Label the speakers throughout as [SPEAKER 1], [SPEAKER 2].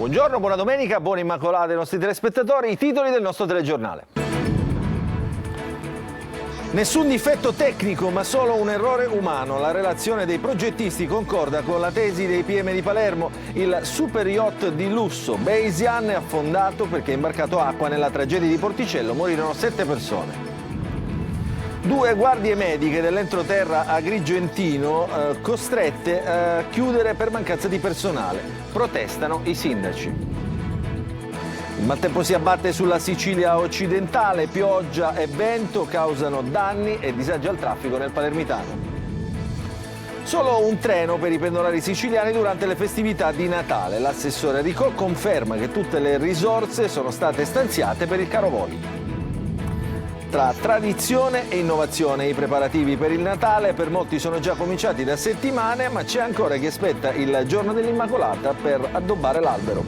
[SPEAKER 1] Buongiorno, buona domenica, buona Immacolata ai nostri telespettatori. I titoli del nostro telegiornale. Nessun difetto tecnico, ma solo un errore umano. La relazione dei progettisti concorda con la tesi dei PM di Palermo. Il super yacht di lusso Bayesian è affondato perché è imbarcato acqua. Nella tragedia di Porticello morirono 7 persone. 2 guardie mediche dell'entroterra agrigentino costrette a chiudere per mancanza di personale. Protestano i sindaci. Il maltempo si abbatte sulla Sicilia occidentale, pioggia e vento causano danni e disagi al traffico nel Palermitano. Solo un treno per i pendolari siciliani durante le festività di Natale. L'assessore Ricò conferma che tutte le risorse sono state stanziate per il caro voli. Tra tradizione e innovazione, i preparativi per il Natale per molti sono già cominciati da settimane, ma c'è ancora chi aspetta il giorno dell'Immacolata per addobbare l'albero.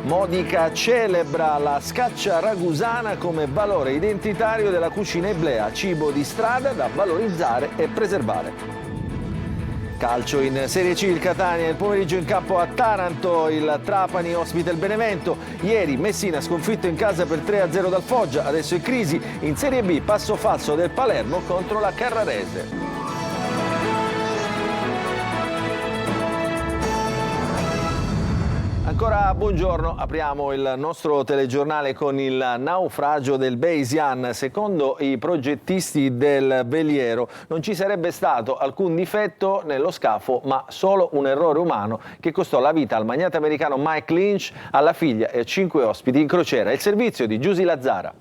[SPEAKER 1] Modica celebra la scaccia ragusana come valore identitario della cucina iblea, cibo di strada da valorizzare e preservare. Calcio in Serie C, il Catania il pomeriggio in campo a Taranto, il Trapani ospita il Benevento, ieri Messina sconfitto in casa per 3-0 dal Foggia, adesso è crisi, in Serie B passo falso del Palermo contro la Carrarese. Ancora buongiorno, apriamo il nostro telegiornale con il naufragio del Bayesian. Secondo i progettisti del veliero non ci sarebbe stato alcun difetto nello scafo, ma solo un errore umano che costò la vita al magnate americano Mike Lynch, alla figlia e a 5 ospiti in crociera. Il servizio di Giusy Lazzara.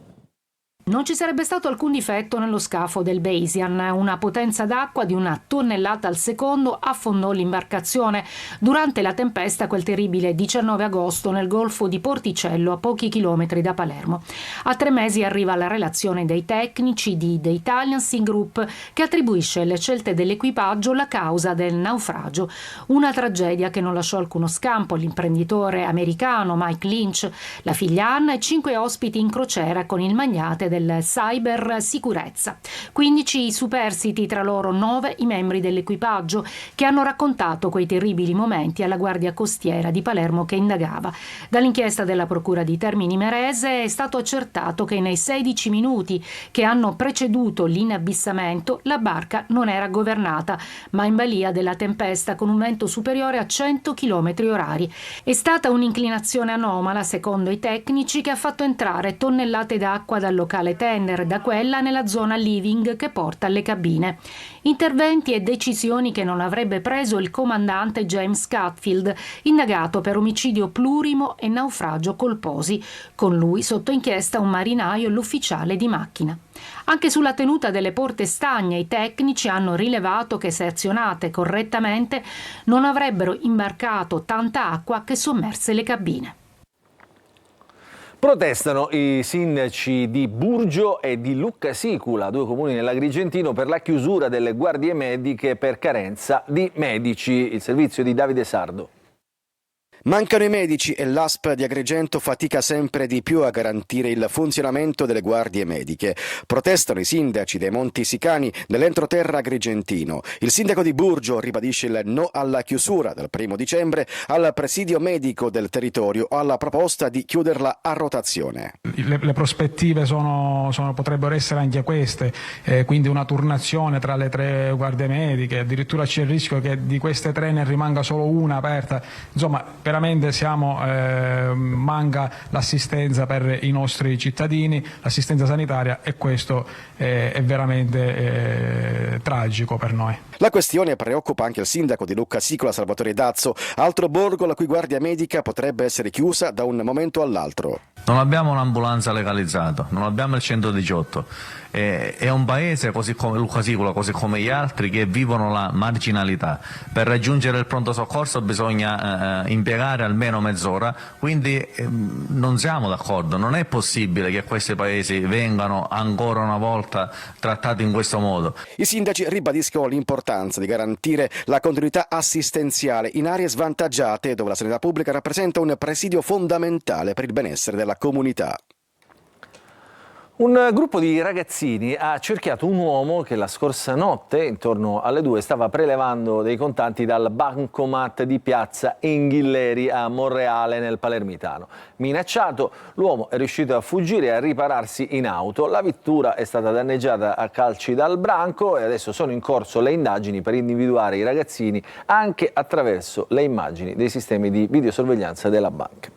[SPEAKER 2] Non ci sarebbe stato alcun difetto nello scafo del Bayesian. Una potenza d'acqua di 1 tonnellata al secondo affondò l'imbarcazione durante la tempesta quel terribile 19 agosto nel golfo di Porticello, a pochi chilometri da Palermo. A 3 mesi arriva la relazione dei tecnici di The Italian Sea Group che attribuisce alle scelte dell'equipaggio la causa del naufragio. Una tragedia che non lasciò alcuno scampo all'imprenditore americano Mike Lynch, la figlia Anna e 5 ospiti in crociera con il magnate del cyber sicurezza. 15 i superstiti, tra loro 9 i membri dell'equipaggio che hanno raccontato quei terribili momenti alla Guardia Costiera di Palermo che indagava. Dall'inchiesta della Procura di Termini Imerese è stato accertato che nei 16 minuti che hanno preceduto l'inabissamento la barca non era governata, ma in balia della tempesta con un vento superiore a 100 km/h. È stata un'inclinazione anomala, secondo i tecnici, che ha fatto entrare tonnellate d'acqua dal locale tender, da quella nella zona living che porta alle cabine. Interventi e decisioni che non avrebbe preso il comandante James Catfield, indagato per omicidio plurimo e naufragio colposi. Con lui sotto inchiesta un marinaio e l'ufficiale di macchina. Anche sulla tenuta delle porte stagne i tecnici hanno rilevato che, se azionate correttamente, non avrebbero imbarcato tanta acqua che sommerse le cabine.
[SPEAKER 1] Protestano i sindaci di Burgio e di Luccasicula, 2 comuni nell'Agrigentino, per la chiusura delle guardie mediche per carenza di medici. Il servizio di Davide Sardo.
[SPEAKER 3] Mancano i medici e l'ASP di Agrigento fatica sempre di più a garantire il funzionamento delle guardie mediche. Protestano i sindaci dei Monti Sicani dell'entroterra agrigentino. Il sindaco di Burgio ribadisce il no alla chiusura dal 1° dicembre al presidio medico del territorio o alla proposta di chiuderla a rotazione.
[SPEAKER 4] Le prospettive potrebbero essere anche queste, quindi una turnazione tra le 3 guardie mediche, addirittura c'è il rischio che di queste 3 ne rimanga solo una aperta. Insomma, veramente manca l'assistenza per i nostri cittadini, l'assistenza sanitaria, e questo è veramente tragico per noi.
[SPEAKER 3] La questione preoccupa anche il sindaco di Luccasicula, Salvatore Dazzo, altro borgo la cui guardia medica potrebbe essere chiusa da un momento all'altro.
[SPEAKER 5] Non abbiamo un'ambulanza legalizzata, non abbiamo il 118. È un paese, così come Luccasicula, così come gli altri, che vivono la marginalità. Per raggiungere il pronto soccorso bisogna impiegare almeno mezz'ora, quindi non siamo d'accordo. Non è possibile che questi paesi vengano ancora una volta trattati in questo modo.
[SPEAKER 3] I sindaci ribadiscono l'importanza di garantire la continuità assistenziale in aree svantaggiate dove la sanità pubblica rappresenta un presidio fondamentale per il benessere della comunità.
[SPEAKER 1] Un gruppo di ragazzini ha cerchiato un uomo che la scorsa notte, intorno alle 2, stava prelevando dei contanti dal bancomat di piazza Inghilleri a Monreale nel Palermitano. Minacciato, l'uomo è riuscito a fuggire e a ripararsi in auto. La vettura è stata danneggiata a calci dal branco e adesso sono in corso le indagini per individuare i ragazzini anche attraverso le immagini dei sistemi di videosorveglianza della banca.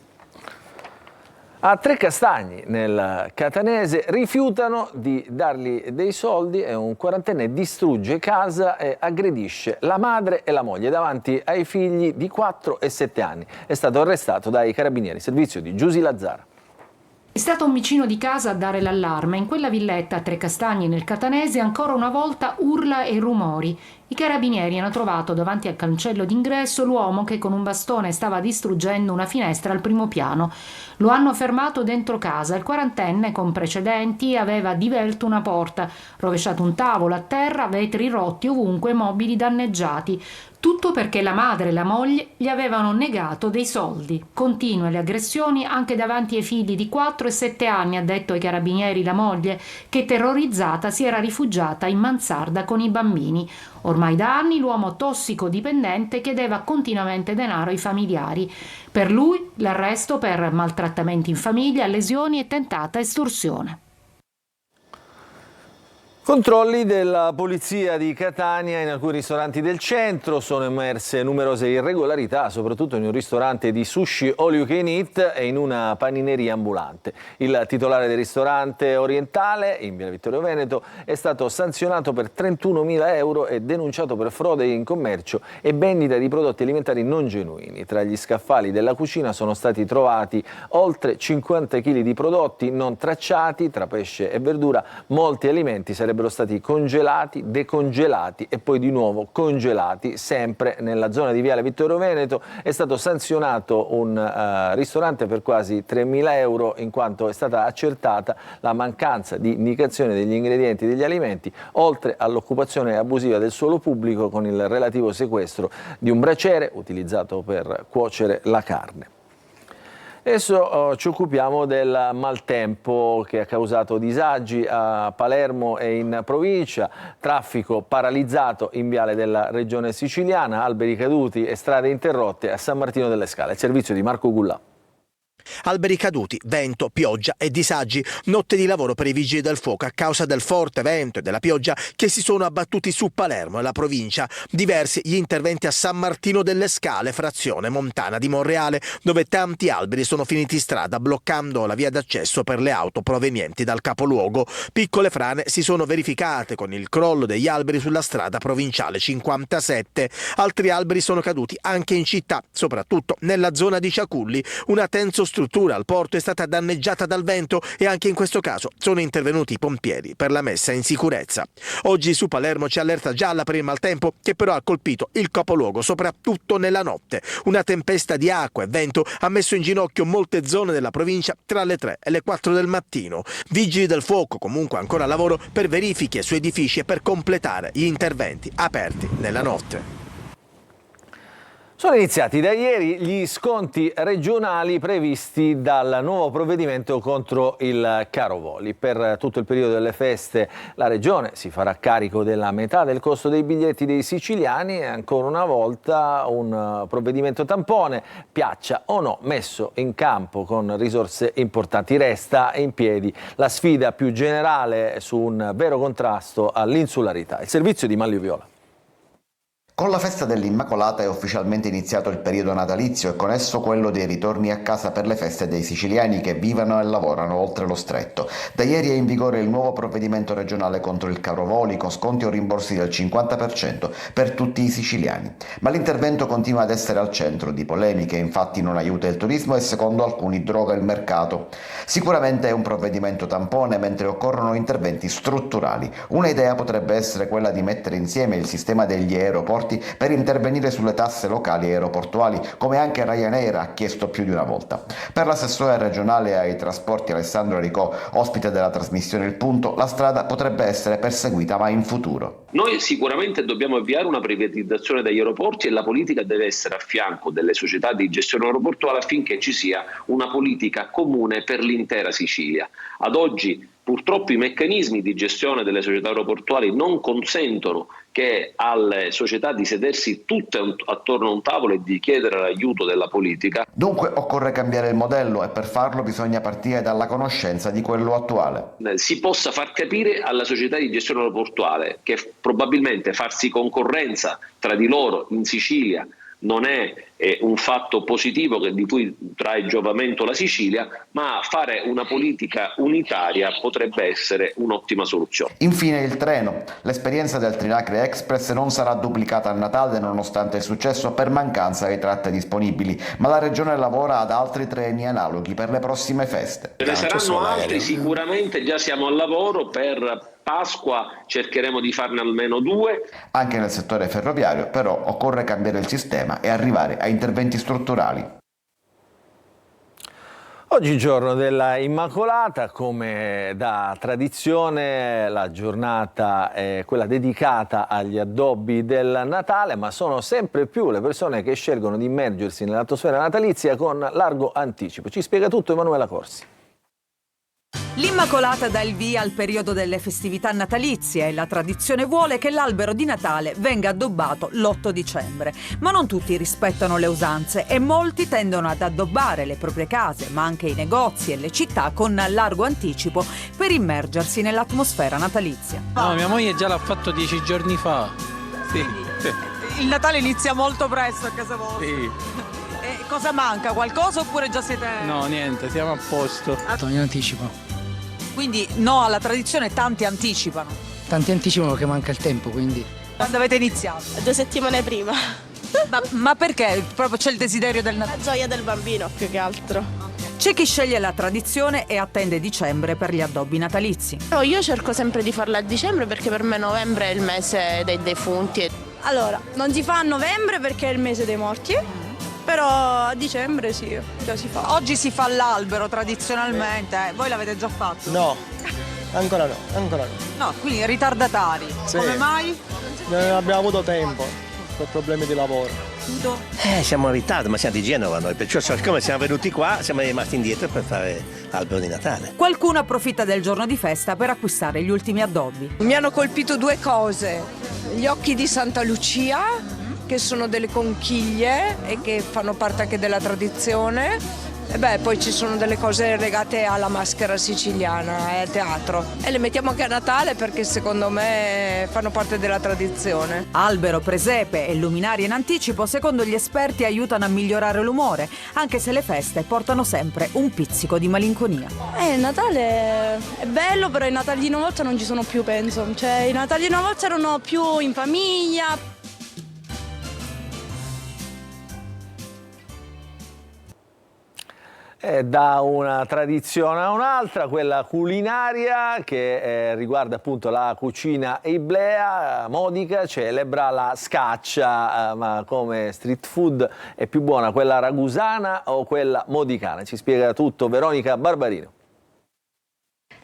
[SPEAKER 1] A Trecastagni, nel Catanese, rifiutano di dargli dei soldi e un quarantenne distrugge casa e aggredisce la madre e la moglie davanti ai figli di 4 e 7 anni. È stato arrestato dai carabinieri, servizio di Giusy Lazzara.
[SPEAKER 2] È stato un vicino di casa a dare l'allarme. In quella villetta a Trecastagni nel Catanese ancora una volta urla e rumori. I carabinieri hanno trovato davanti al cancello d'ingresso l'uomo che con un bastone stava distruggendo una finestra al primo piano. Lo hanno fermato dentro casa. Il quarantenne, con precedenti, aveva divelto una porta, rovesciato un tavolo a terra, vetri rotti ovunque, mobili danneggiati. Tutto perché la madre e la moglie gli avevano negato dei soldi. Continue le aggressioni anche davanti ai figli di 4 e 7 anni, ha detto ai carabinieri la moglie, che terrorizzata si era rifugiata in mansarda con i bambini. Ormai da anni l'uomo tossicodipendente chiedeva continuamente denaro ai familiari. Per lui l'arresto per maltrattamenti in famiglia, lesioni e tentata estorsione.
[SPEAKER 1] Controlli della polizia di Catania in alcuni ristoranti del centro, sono emerse numerose irregolarità, soprattutto in un ristorante di sushi all you can eat e in una panineria ambulante. Il titolare del ristorante orientale, in via Vittorio Veneto, è stato sanzionato per 31.000 euro e denunciato per frode in commercio e vendita di prodotti alimentari non genuini. Tra gli scaffali della cucina sono stati trovati oltre 50 kg di prodotti non tracciati, tra pesce e verdura. Molti alimenti sarebbero stati congelati, decongelati e poi di nuovo congelati. Sempre nella zona di Viale Vittorio Veneto è stato sanzionato un ristorante per quasi 3.000 euro in quanto è stata accertata la mancanza di indicazione degli ingredienti degli alimenti, oltre all'occupazione abusiva del suolo pubblico con il relativo sequestro di un braciere utilizzato per cuocere la carne. Adesso ci occupiamo del maltempo che ha causato disagi a Palermo e in provincia, traffico paralizzato in viale della regione siciliana, alberi caduti e strade interrotte a San Martino delle Scale. Il servizio di Marco Gullà.
[SPEAKER 6] Alberi caduti, vento, pioggia e disagi. Notte di lavoro per i vigili del fuoco a causa del forte vento e della pioggia che si sono abbattuti su Palermo e la provincia. Diversi gli interventi a San Martino delle Scale, frazione montana di Monreale, dove tanti alberi sono finiti in strada bloccando la via d'accesso per le auto provenienti dal capoluogo. Piccole frane si sono verificate con il crollo degli alberi sulla strada provinciale 57. Altri alberi sono caduti anche in città, soprattutto nella zona di Ciaculli. Una tensostruttura al porto è stata danneggiata dal vento e anche in questo caso sono intervenuti i pompieri per la messa in sicurezza. Oggi su Palermo c'è allerta gialla per il maltempo che però ha colpito il capoluogo soprattutto nella notte. Una tempesta di acqua e vento ha messo in ginocchio molte zone della provincia tra le 3 e le 4 del mattino. Vigili del fuoco comunque ancora a lavoro per verifiche su edifici e per completare gli interventi aperti nella notte.
[SPEAKER 1] Sono iniziati da ieri gli sconti regionali previsti dal nuovo provvedimento contro il caro voli. Per tutto il periodo delle feste la Regione si farà carico della metà del costo dei biglietti dei siciliani e ancora una volta un provvedimento tampone, piaccia o no, messo in campo con risorse importanti. Resta in piedi la sfida più generale su un vero contrasto all'insularità. Il servizio di Manlio Viola.
[SPEAKER 7] Con la festa dell'Immacolata è ufficialmente iniziato il periodo natalizio e con esso quello dei ritorni a casa per le feste dei siciliani che vivono e lavorano oltre lo stretto. Da ieri è in vigore il nuovo provvedimento regionale contro il caro voli con sconti o rimborsi del 50% per tutti i siciliani. Ma l'intervento continua ad essere al centro di polemiche, infatti non aiuta il turismo e secondo alcuni droga il mercato. Sicuramente è un provvedimento tampone mentre occorrono interventi strutturali. Una idea potrebbe essere quella di mettere insieme il sistema degli aeroporti per intervenire sulle tasse locali e aeroportuali, come anche Ryanair ha chiesto più di una volta. Per l'assessore regionale ai trasporti Alessandro Ricò, ospite della trasmissione Il Punto, la strada potrebbe essere perseguita ma in futuro.
[SPEAKER 8] Noi sicuramente dobbiamo avviare una privatizzazione degli aeroporti e la politica deve essere a fianco delle società di gestione aeroportuale affinché ci sia una politica comune per l'intera Sicilia. Ad oggi purtroppo i meccanismi di gestione delle società aeroportuali non consentono che alle società di sedersi tutte attorno a un tavolo e di chiedere l'aiuto della politica.
[SPEAKER 7] Dunque occorre cambiare il modello e per farlo bisogna partire dalla conoscenza di quello attuale.
[SPEAKER 8] Si possa far capire alla società di gestione aeroportuale che probabilmente farsi concorrenza tra di loro in Sicilia non è un fatto positivo di cui trae giovamento la Sicilia, ma fare una politica unitaria potrebbe essere un'ottima soluzione.
[SPEAKER 7] Infine il treno. L'esperienza del Trinacre Express non sarà duplicata a Natale nonostante il successo per mancanza di tratte disponibili, ma la Regione lavora ad altri treni analoghi per le prossime feste.
[SPEAKER 8] Ce ne saranno altri, sicuramente già siamo al lavoro. Per Pasqua cercheremo di farne almeno 2.
[SPEAKER 7] Anche nel settore ferroviario però occorre cambiare il sistema e arrivare a interventi strutturali.
[SPEAKER 1] Oggi giorno della Immacolata, come da tradizione la giornata è quella dedicata agli addobbi del Natale, ma sono sempre più le persone che scelgono di immergersi nell'atmosfera natalizia con largo anticipo. Ci spiega tutto Emanuela Corsi.
[SPEAKER 9] L'Immacolata dà il via al periodo delle festività natalizie e la tradizione vuole che l'albero di Natale venga addobbato l'8 dicembre. Ma non tutti rispettano le usanze e molti tendono ad addobbare le proprie case, ma anche i negozi e le città con largo anticipo per immergersi nell'atmosfera natalizia.
[SPEAKER 10] No, mia moglie già l'ha fatto 10 giorni fa. Sì.
[SPEAKER 9] Il Natale inizia molto presto a casa vostra.
[SPEAKER 10] Sì.
[SPEAKER 9] E cosa manca? Qualcosa oppure già siete...
[SPEAKER 10] No, niente, siamo a posto.
[SPEAKER 11] In anticipo.
[SPEAKER 9] Quindi no alla tradizione, tanti anticipano.
[SPEAKER 11] Tanti anticipano perché manca il tempo, quindi.
[SPEAKER 9] Quando avete iniziato?
[SPEAKER 12] 2 settimane prima.
[SPEAKER 9] Ma perché? Proprio c'è il desiderio del Natale?
[SPEAKER 12] La gioia del bambino, più che altro.
[SPEAKER 9] C'è chi sceglie la tradizione e attende dicembre per gli addobbi natalizi.
[SPEAKER 12] No, io cerco sempre di farla a dicembre perché per me novembre è il mese dei defunti.
[SPEAKER 13] Allora, non si fa a novembre perché è il mese dei morti, però a dicembre sì, già si fa.
[SPEAKER 9] Oggi si fa l'albero tradizionalmente, voi l'avete già fatto?
[SPEAKER 14] No, ancora no.
[SPEAKER 9] No, quindi ritardatari.
[SPEAKER 14] Sì.
[SPEAKER 9] Come mai?
[SPEAKER 14] Non abbiamo avuto tempo per problemi di lavoro.
[SPEAKER 15] Siamo in ritardo, ma siamo di Genova noi, perciò siccome siamo venuti qua siamo rimasti indietro per fare l'albero di Natale.
[SPEAKER 9] Qualcuno approfitta del giorno di festa per acquistare gli ultimi addobbi.
[SPEAKER 13] Mi hanno colpito 2 cose, gli occhi di Santa Lucia, che sono delle conchiglie e che fanno parte anche della tradizione. E poi ci sono delle cose legate alla maschera siciliana e al teatro. E le mettiamo anche a Natale perché secondo me fanno parte della tradizione.
[SPEAKER 9] Albero, presepe e luminarie in anticipo, secondo gli esperti, aiutano a migliorare l'umore, anche se le feste portano sempre un pizzico di malinconia.
[SPEAKER 13] Il Natale è bello, però i Natali di una volta non ci sono più, penso. Cioè, i Natali di una volta erano più in famiglia.
[SPEAKER 1] Da una tradizione a un'altra, quella culinaria che riguarda appunto la cucina iblea. Modica celebra la scaccia, ma come street food è più buona quella ragusana o quella modicana? Ci spiega tutto Veronica Barbarino.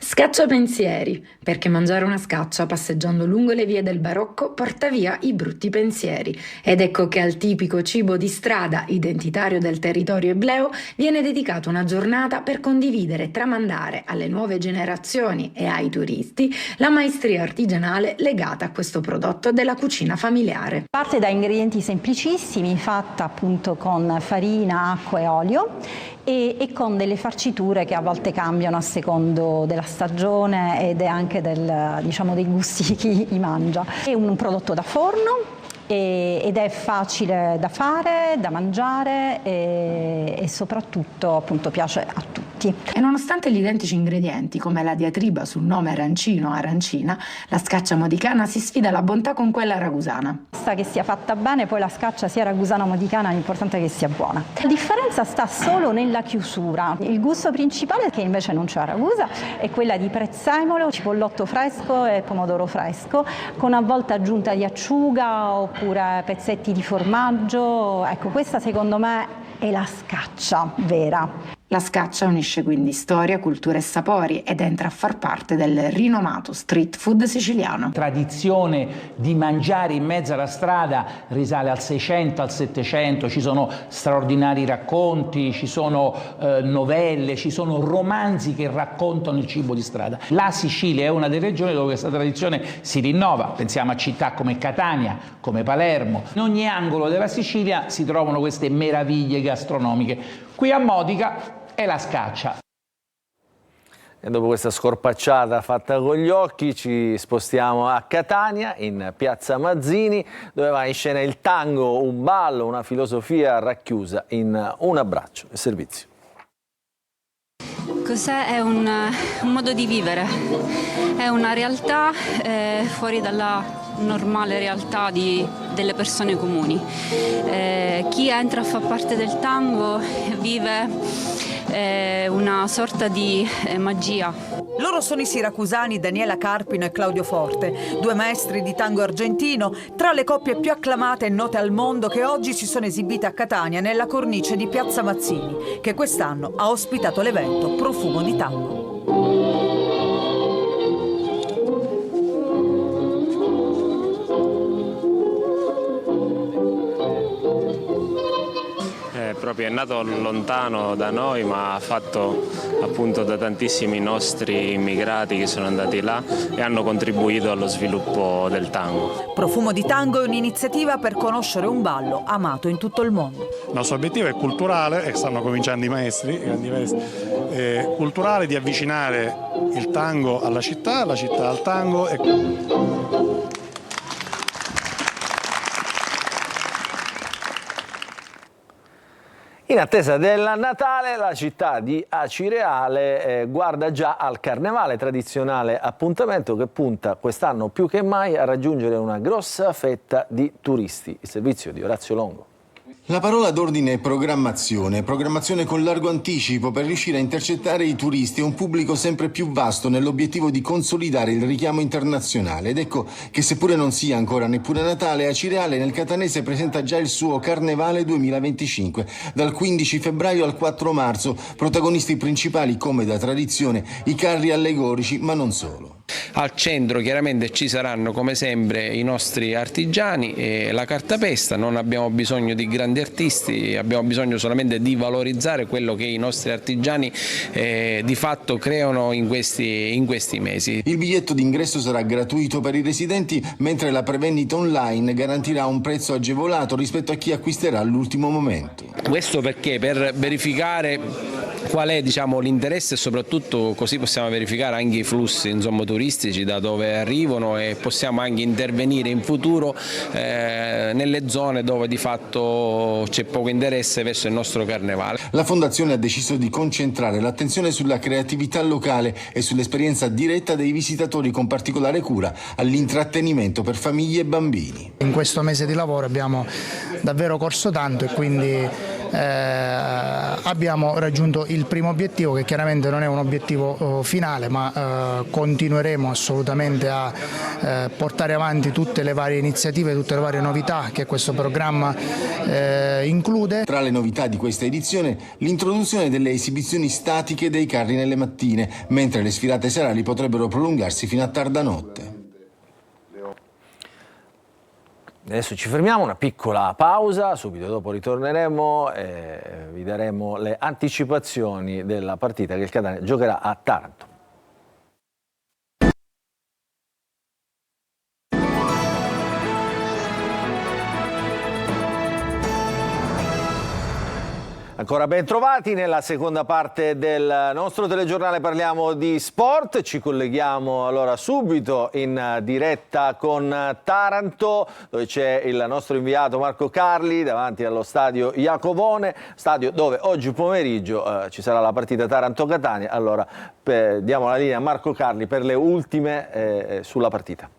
[SPEAKER 16] Scaccia pensieri, perché mangiare una scaccia passeggiando lungo le vie del barocco porta via i brutti pensieri. Ed ecco che al tipico cibo di strada, identitario del territorio ebleo, viene dedicata una giornata per condividere e tramandare alle nuove generazioni e ai turisti la maestria artigianale legata a questo prodotto della cucina familiare.
[SPEAKER 17] Parte da ingredienti semplicissimi, fatta appunto con farina, acqua e olio e con delle farciture che a volte cambiano a secondo della stagione ed è anche dei gusti di chi li mangia. È un prodotto da forno ed è facile da fare, da mangiare e soprattutto appunto piace a tutti.
[SPEAKER 16] E nonostante gli identici ingredienti come la diatriba sul nome arancino o arancina, la scaccia modicana si sfida la bontà con quella ragusana.
[SPEAKER 17] Basta che sia fatta bene, poi la scaccia sia ragusana o modicana, l'importante è che sia buona. La differenza sta solo nella chiusura. Il gusto principale, che invece non c'è a ragusa, è quella di prezzemolo, cipollotto fresco e pomodoro fresco, con a volte aggiunta di acciuga oppure pezzetti di formaggio. Ecco, questa secondo me è la scaccia vera.
[SPEAKER 16] La Scaccia unisce quindi storia, cultura e sapori ed entra a far parte del rinomato street food siciliano.
[SPEAKER 18] Tradizione di mangiare in mezzo alla strada risale al 600, al 700, ci sono straordinari racconti, ci sono novelle, ci sono romanzi che raccontano il cibo di strada. La Sicilia è una delle regioni dove questa tradizione si rinnova, pensiamo a città come Catania, come Palermo. In ogni angolo della Sicilia si trovano queste meraviglie gastronomiche. Qui a Modica è la Scaccia.
[SPEAKER 1] E dopo questa scorpacciata fatta con gli occhi ci spostiamo a Catania, in piazza Mazzini, dove va in scena il tango, un ballo, una filosofia racchiusa in un abbraccio e servizio.
[SPEAKER 19] Cos'è? È un modo di vivere, è una realtà fuori dalla normale realtà delle persone comuni. Chi entra a far parte del tango vive una sorta di magia.
[SPEAKER 9] Loro sono i siracusani Daniela Carpino e Claudio Forte, due maestri di tango argentino, tra le coppie più acclamate e note al mondo che oggi si sono esibite a Catania nella cornice di Piazza Mazzini, che quest'anno ha ospitato l'evento Profumo di Tango.
[SPEAKER 20] Proprio è nato lontano da noi, ma fatto appunto da tantissimi nostri immigrati che sono andati là e hanno contribuito allo sviluppo del tango.
[SPEAKER 9] Profumo di Tango è un'iniziativa per conoscere un ballo amato in tutto il mondo.
[SPEAKER 21] Il nostro obiettivo è culturale, e stanno cominciando i maestri, culturale di avvicinare il tango alla città al tango.
[SPEAKER 1] In attesa del Natale, la città di Acireale guarda già al Carnevale, tradizionale appuntamento che punta quest'anno più che mai a raggiungere una grossa fetta di turisti. Il servizio di Orazio Longo.
[SPEAKER 22] La parola d'ordine è programmazione con largo anticipo per riuscire a intercettare i turisti e un pubblico sempre più vasto nell'obiettivo di consolidare il richiamo internazionale. Ed ecco che seppure non sia ancora neppure Natale, Acireale nel catanese presenta già il suo Carnevale 2025, dal 15 febbraio al 4 marzo, protagonisti principali come da tradizione i carri allegorici, ma non solo.
[SPEAKER 23] Al centro chiaramente ci saranno come sempre i nostri artigiani e la cartapesta. Non abbiamo bisogno di grandi artisti, abbiamo bisogno solamente di valorizzare quello che i nostri artigiani di fatto creano in questi mesi.
[SPEAKER 22] Il biglietto d'ingresso sarà gratuito per i residenti, mentre la prevendita online garantirà un prezzo agevolato rispetto a chi acquisterà all'ultimo momento.
[SPEAKER 23] Questo perché? Per verificare qual è l'interesse e soprattutto così possiamo verificare anche i flussi turistici da dove arrivano e possiamo anche intervenire in futuro nelle zone dove di fatto c'è poco interesse verso il nostro carnevale.
[SPEAKER 22] La Fondazione ha deciso di concentrare l'attenzione sulla creatività locale e sull'esperienza diretta dei visitatori, con particolare cura all'intrattenimento per famiglie e bambini.
[SPEAKER 11] In questo mese di lavoro abbiamo davvero corso tanto e quindi abbiamo raggiunto il primo obiettivo, che chiaramente non è un obiettivo finale, ma continueremo assolutamente a portare avanti tutte le varie iniziative, tutte le varie novità che questo programma include.
[SPEAKER 22] Tra le novità di questa edizione l'introduzione delle esibizioni statiche dei carri nelle mattine, mentre le sfilate serali potrebbero prolungarsi fino a tarda notte.
[SPEAKER 1] Adesso ci fermiamo, una piccola pausa, subito dopo ritorneremo e vi daremo le anticipazioni della partita che il Catania giocherà a Taranto. Ancora ben trovati, nella seconda parte del nostro telegiornale parliamo di sport, ci colleghiamo allora subito in diretta con Taranto, dove c'è il nostro inviato Marco Carli davanti allo stadio Iacovone, stadio dove oggi pomeriggio ci sarà la partita Taranto-Catania. Allora diamo la linea a Marco Carli per le ultime sulla partita.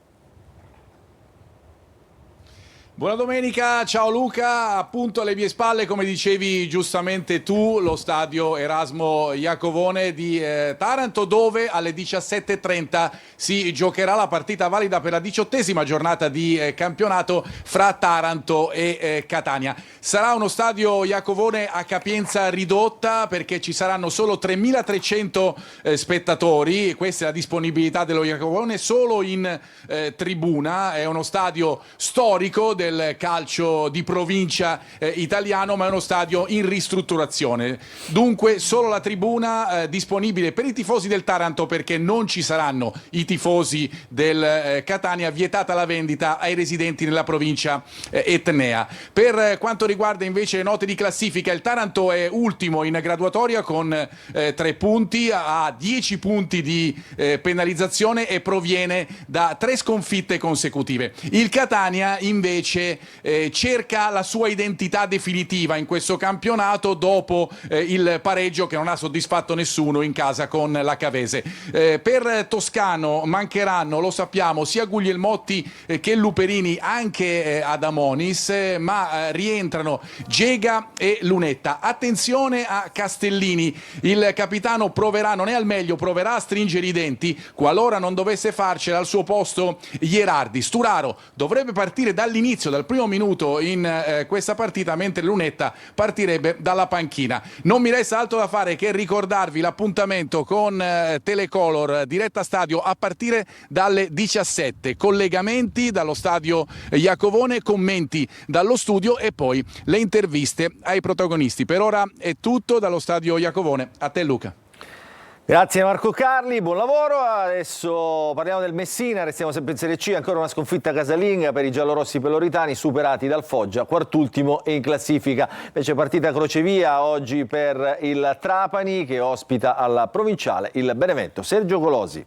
[SPEAKER 3] Buona domenica, ciao Luca, appunto alle mie spalle, come dicevi giustamente tu, lo stadio Erasmo Iacovone di Taranto, dove alle 17:30 si giocherà la partita valida per la 18ª giornata di campionato fra Taranto e Catania. Sarà uno stadio Iacovone a capienza ridotta perché ci saranno solo 3.300 spettatori, questa è la disponibilità dello Iacovone solo in tribuna, è uno stadio storico del calcio di provincia italiano, ma è uno stadio in ristrutturazione. Dunque solo la tribuna disponibile per i tifosi del Taranto, perché non ci saranno i tifosi del Catania, vietata la vendita ai residenti nella provincia etnea. Per quanto riguarda invece le note di classifica, il Taranto è ultimo in graduatoria con 3 punti, ha 10 punti di penalizzazione e proviene da 3 sconfitte consecutive. Il Catania invece cerca la sua identità definitiva in questo campionato dopo il pareggio che non ha soddisfatto nessuno in casa con la Cavese. Per Toscano mancheranno, lo sappiamo, sia Guglielmotti che Luperini, anche Adamonis, ma rientrano Gega e Lunetta. Attenzione a Castellini, il capitano proverà, non è al meglio, proverà a stringere i denti qualora non dovesse farcela al suo posto Gherardi. Sturaro dovrebbe partire dall'inizio, dal primo minuto in questa partita, mentre Lunetta partirebbe dalla panchina. Non mi resta altro da fare che ricordarvi l'appuntamento con Telecolor diretta stadio a partire dalle 17, collegamenti dallo stadio Iacovone, commenti dallo studio e poi le interviste ai protagonisti. Per ora è tutto dallo stadio Iacovone, a te Luca.
[SPEAKER 1] Grazie Marco Carli, buon lavoro. Adesso parliamo del Messina, restiamo sempre in Serie C, ancora una sconfitta casalinga per i giallorossi peloritani, superati dal Foggia, quartultimo in classifica. Invece partita crocevia oggi per il Trapani, che ospita alla provinciale il Benevento. Sergio Colosi.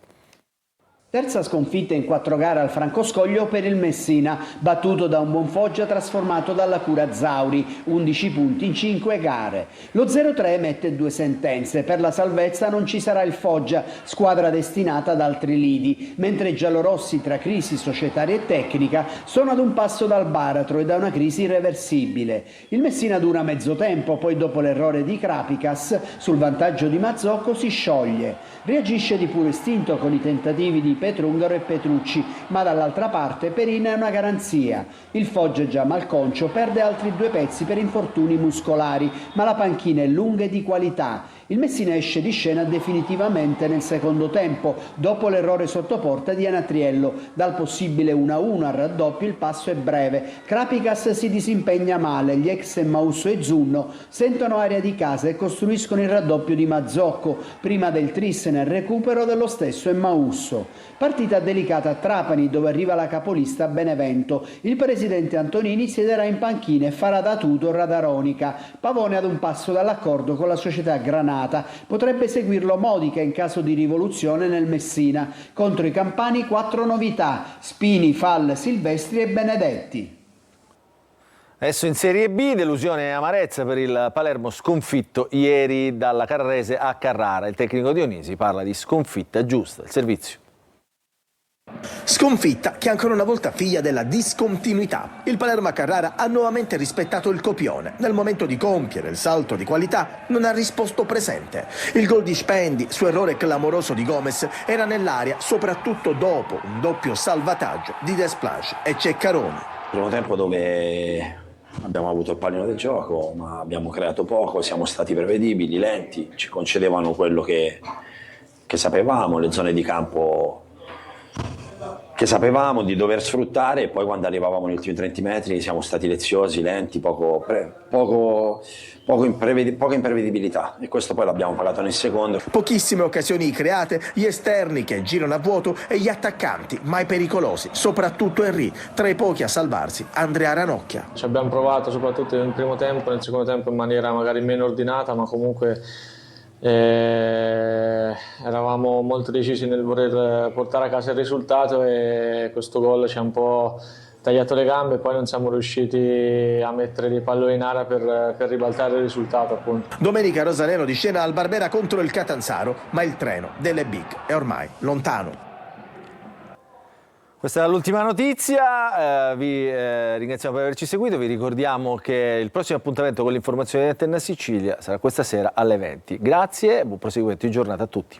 [SPEAKER 4] Terza sconfitta in 4 gare al Francoscoglio per il Messina, battuto da un buon Foggia trasformato dalla Cura Zauri, 11 punti in 5 gare. Lo 0-3 mette 2 sentenze, per la salvezza non ci sarà il Foggia, squadra destinata ad altri lidi, mentre i giallorossi, tra crisi societaria e tecnica, sono ad un passo dal baratro e da una crisi irreversibile. Il Messina dura mezzo tempo, poi dopo l'errore di Krapicas sul vantaggio di Mazzocco si scioglie. Reagisce di puro istinto con i tentativi di Petrungaro e Petrucci, ma dall'altra parte Perina è una garanzia. Il Foggia già malconcio perde altri 2 pezzi per infortuni muscolari, ma la panchina è lunga e di qualità. Il Messina esce di scena definitivamente nel secondo tempo, dopo l'errore sotto porta di Anatriello. Dal possibile 1-1 al raddoppio il passo è breve. Krapicas si disimpegna male, gli ex Mausso e Zunno sentono aria di casa e costruiscono il raddoppio di Mazzocco, prima del tris nel recupero dello stesso Mausso. Partita delicata a Trapani, dove arriva la capolista Benevento. Il presidente Antonini siederà in panchina e farà da tutor ad Aronica. Pavone ad un passo dall'accordo con la società Granata. Potrebbe seguirlo Modica in caso di rivoluzione nel Messina. Contro i campani 4 novità: Spini, Fall, Silvestri e Benedetti.
[SPEAKER 1] Adesso in Serie B, delusione e amarezza per il Palermo sconfitto ieri dalla Carrarese a Carrara. Il tecnico Dionisi parla di sconfitta giusta. Il servizio.
[SPEAKER 6] Sconfitta che ancora una volta figlia della discontinuità. Il Palermo a Carrara ha nuovamente rispettato il copione. Nel momento di compiere il salto di qualità non ha risposto presente. Il gol di Spendi su errore clamoroso di Gomez era nell'aria, soprattutto dopo un doppio salvataggio di Desplanche e Ceccaroni.
[SPEAKER 5] Primo tempo dove abbiamo avuto il pallino del gioco, ma abbiamo creato poco, siamo stati prevedibili, lenti, ci concedevano quello che sapevamo, le zone di campo che sapevamo di dover sfruttare, e poi quando arrivavamo negli ultimi 30 metri siamo stati leziosi, lenti, poca imprevedibilità, e questo poi l'abbiamo pagato nel secondo.
[SPEAKER 6] Pochissime occasioni create, gli esterni che girano a vuoto e gli attaccanti mai pericolosi, soprattutto Henry, tra i pochi a salvarsi Andrea Ranocchia.
[SPEAKER 24] Ci abbiamo provato soprattutto nel primo tempo, nel secondo tempo in maniera magari meno ordinata, ma comunque eravamo molto decisi nel voler portare a casa il risultato, e questo gol ci ha un po' tagliato le gambe, e poi non siamo riusciti a mettere dei palloni in area per ribaltare il risultato, appunto.
[SPEAKER 6] Domenica Rosanero di scena al Barbera contro il Catanzaro, ma il treno delle Big è ormai lontano.
[SPEAKER 1] Questa è l'ultima notizia, vi ringraziamo per averci seguito, vi ricordiamo che il prossimo appuntamento con l'informazione di Antenna Sicilia sarà questa sera alle 20. Grazie e buon proseguimento di giornata a tutti.